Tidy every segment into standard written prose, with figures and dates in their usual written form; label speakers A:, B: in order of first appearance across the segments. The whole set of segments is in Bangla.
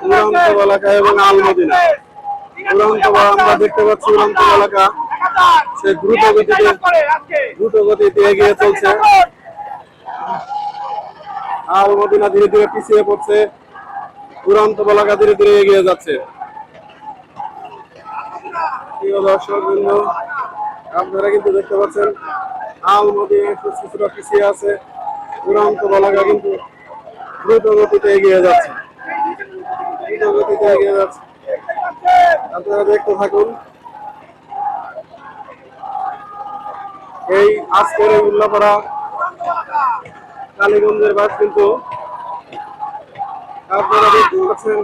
A: উড়ন্ত এলাকা এবং আলমদিনা। উড়ন্ত আমরা দেখতে পাচ্ছি উড়ন্ত এলাকা সে দ্রুত গতিতে এগিয়ে চলছে। আলমদিনা ধীরে ধীরে পিছিয়ে পড়ছে, উড়ন্ত এলাকা ধীরে ধীরে এগিয়ে যাচ্ছে। প্রিয় দর্শক বৃন্দ, আপনারা কিন্তু দেখতে পাচ্ছেন আলমদিনা কিছুটা পিছিয়ে আছে, উড়ন্ত এলাকা কিন্তু দ্রুত গতিতে এগিয়ে যাচ্ছে। আপনারা দেখতে থাকুন। এই আজকের এই উল্লাপাড়া কালীগঞ্জের বাস কিন্তু আপনারা দেখতে পাচ্ছেন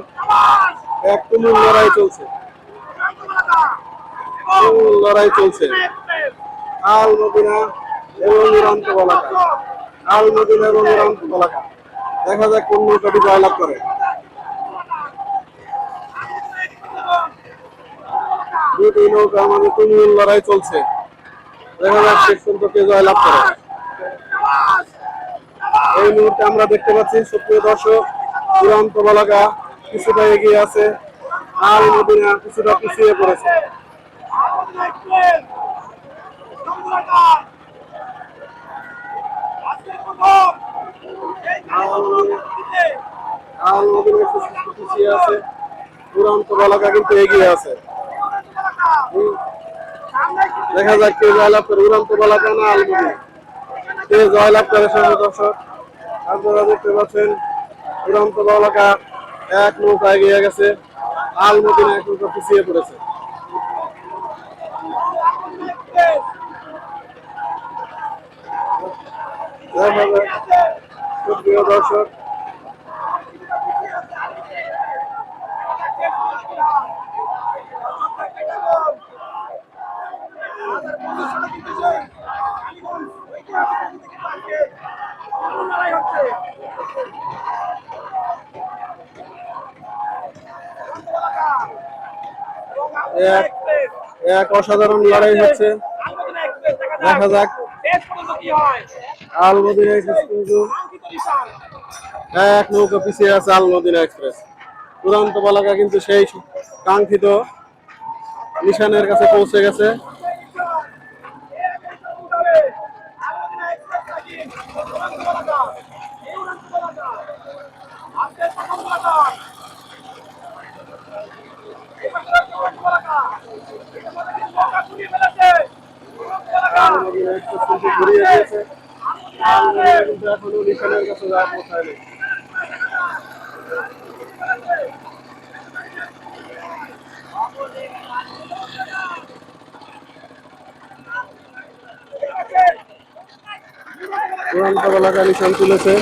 A: এক তুমুল লড়াই চলছে, আলমদিনা এবং উড়ন্ত এলাকা, আলমদিনা এবং উড়ন্ত এলাকা। দেখা যাক কোন নৌকাটি জয়লাভ করে। দুটি নৌকা আমাদের তুমুল লড়াই চলছে, দেখা যাক শেষ পর্যন্ত কে জয়লাভ করে। এই মুহূর্তে আমরা দেখতে পাচ্ছি সুপ্রিয় দর্শক, উড়ন্ত এলাকা কিছুটা এগিয়ে আছে, আলমদিনা কিছুটা পিছিয়ে পড়েছে। আলমদিনা পিছিয়ে আছে, উড়ন্ত এলাকা কিন্তু এগিয়ে আছে। দেখা যাক কে জয়লাভ করে, উড়ন্ত এলাকা না আলমদিনা, কে জয়লাভ করে। দর্শক আপনারা দেখতে পাচ্ছেন উড়ন্ত এলাকা এক নৌকা এগিয়ে গেছে, আলমদিনা এক নৌকা পিছিয়ে পড়েছে। প্রিয় দর্শক, এক অসাধারণ লড়াই হচ্ছে, দেখা যাক। আলমদিনা এক্সপ্রেস কিন্তু এক নৌকা পিছিয়ে আছে, আলমদিনা এক্সপ্রেস। উড়ন্ত এলাকা কিন্তু সেই কাঙ্ক্ষিত নিশানের কাছে পৌঁছে গেছে। ঘুরিয়ে দিয়েছে, কিন্তু এখনো নিশানের কাছে যাওয়া পৌঁছায়নি। উড়ন্ত এলাকা নিশান তুলেছে,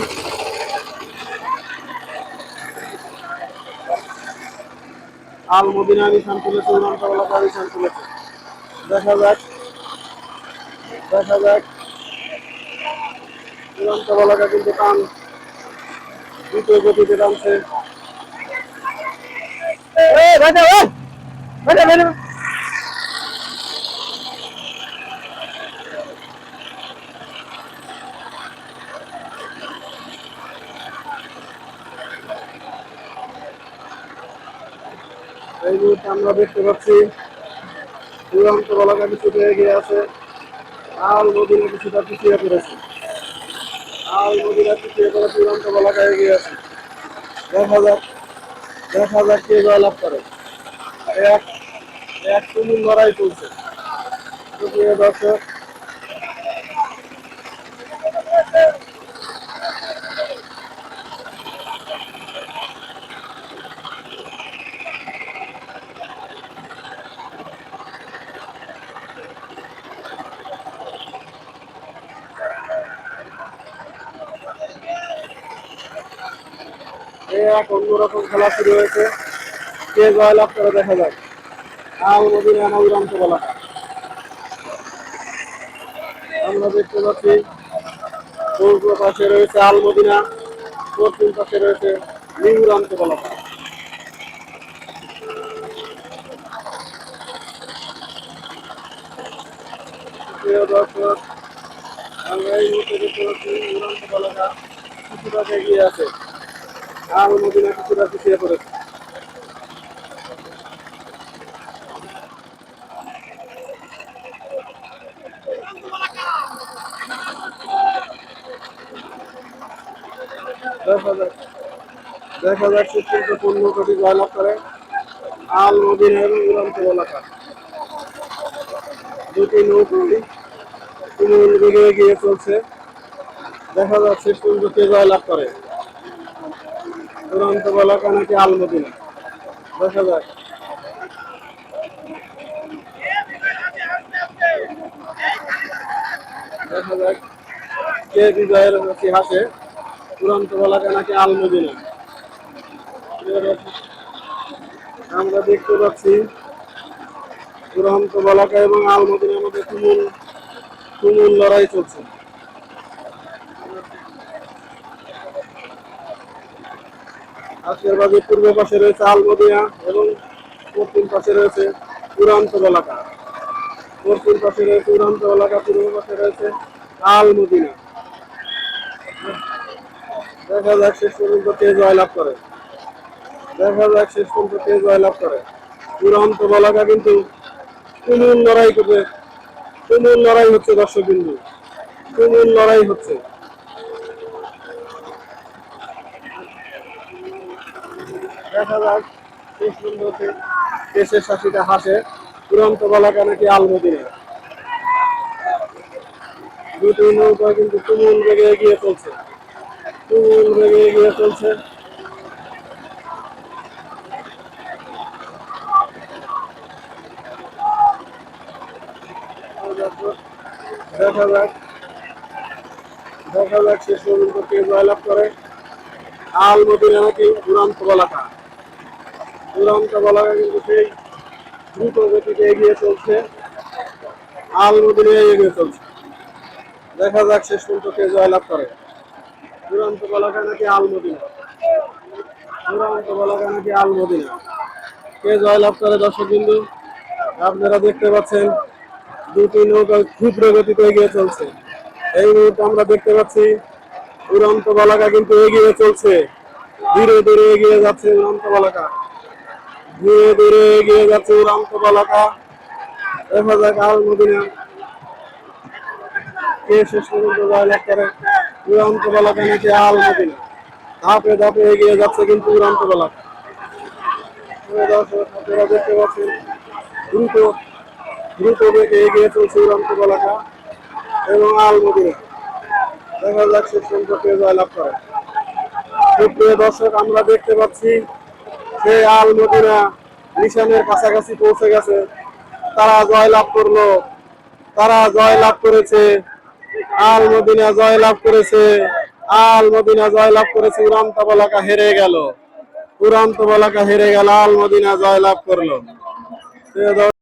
A: আলমদিনা নিশান তুলেছে, উড়ন্ত এলাকা নিশান তুলেছে। দেখা যাক উড়ন্ত এলাকা কিন্তু টান দ্রুত গতিতে টানছে। এই মুহূর্তে আমরা দেখতে পাচ্ছি উড়ন্ত এলাকা কিছুটা এগিয়ে আছে, আলমদিনা কিছুটা পিছিয়ে পড়েছে। উড়ন্ত এলাকা এগিয়ে আছে। দেখা যাক কে জয়লাভ করে। এক তুমুল লড়াই চলছে। দর্শক, এক অন্যরকম খেলা শুরু হয়েছে, কে জয়লাভ করে দেখা যাক। আলমদিনা না উড়ন্ত এলাকা। আমরা দেখতে পাচ্ছি পূর্ব পাশে রয়েছে আলমদিনা, পশ্চিম পাশে রয়েছে উড়ন্ত এলাকা। প্রিয় দর্শক, আমরা এই মুহূর্তে দেখতে পাচ্ছি উড়ন্ত এলাকা কিছুটা এগিয়ে আছে, আল মদিনা কিছুটা পিছিয়ে পড়েছে। দেখা যাক শেষ পর্যন্ত কোন নৌকাটি জয়লাভ করে। আল মদিনা এবং উড়ন্ত বলাকা দুটি নৌকাই তুমুল বেগে এগিয়ে চলছে। দেখা যাক শেষ পর্যন্ত কে জয়লাভ করে, উড়ন্ত বলাকা নাকি আল মদিনা। দেখা যাক। দেখা যাক কে বিজয়ের ইতিহাসে, উড়ন্ত বলাকা নাকি আল মদিনা। আমরা দেখতে পাচ্ছি উড়ন্ত বলাকা এবং আল মদিনার মধ্যে তুমুল তুমুল লড়াই চলছে। আজকের বাজে পূর্ব পাশে রয়েছে আল মদিনা এবং পশ্চিম পাশে রয়েছে উড়ন্ত বলাকা। পশ্চিম পাশে রয়েছে উড়ন্ত বলাকা, পূর্ব পাশে রয়েছে আল মদিনা। দেখা যাক শেষ পর্যন্ত কে জয়লাভ করে। দেখা যাক শেষ পর্যন্ত কে জয়লাভ করে। উড়ন্ত বলাকা কিন্তু তুমুল লড়াই করবে, তুমুল লড়াই হচ্ছে দর্শক বিন্দু, তুমুল লড়াই হচ্ছে। দেখা যাক শেষ পর্যন্ত দেশের শাসিতা হাসে, উড়ন্ত বলাকা নাকি আল মদিনা। দুটি নৌকা কিন্তু তুমুল বেগে এগিয়ে চলছে, তুমুল বেগে এগিয়ে চলছে। দেখা যাক, দেখা যাক শেষ পর্যন্ত কে জয়লাভ করে। আল মদিনা নাকি উড়ন্ত বলাকা। উড়ন্ত বলাকা কিন্তু সেই দ্রুত গতিতে এগিয়ে চলছে, আল মদিনা এগিয়ে চলছে। দেখা যাক শেষ পর্যন্ত কে জয়লাভ করে, উড়ন্ত বলাকা নাকি আল মদিনা। উড়ন্ত বলাকা নাকি আল মদিনা, কে জয়লাভ করে দর্শক বিন্দু আপনারা দেখতে পাচ্ছেন। দুটি নৌকা ক্ষুদ্র গতিতে এগিয়ে চলছে। এই মুহূর্তে আমরা দেখতে পাচ্ছি উড়ন্ত বলাকা কিন্তু এগিয়ে চলছে, ধীরে ধীরে এগিয়ে যাচ্ছে উড়ন্ত বলাকা, ধীরে ধীরে এগিয়ে যাচ্ছে উড়ন্ত বলাকা। দেখা যাক আল মদিনা কে শেষ পর্যন্ত জয়লাভ করে, উড়ন্ত বলাকা নাকি আল মদিনা। ধাপে ধাপে এগিয়ে যাচ্ছে কিন্তু উড়ন্ত বলাকা। আপনারা দেখতে পাচ্ছেন দ্রুত দ্রুত বেগে এগিয়ে চলছে উড়ন্ত বলাকা এবং আল মদিনা। দেখা যাক শেষ পর্যন্ত কে জয়লাভ করে। সুপ্রিয় দর্শক, আমরা দেখতে পাচ্ছি সেই আল মদিনা নিশানের কাছাকাছি পৌঁছে গেছে। তারা জয়লাভ করলো, তারা জয়লাভ করেছে, আল মদিনা জয়লাভ করেছে, আল মদিনা জয়লাভ করেছে। উড়ন্ত বলাকা হেরে গেল, উড়ন্ত বলাকা হেরে গেল, আল মদিনা জয়লাভ করলো।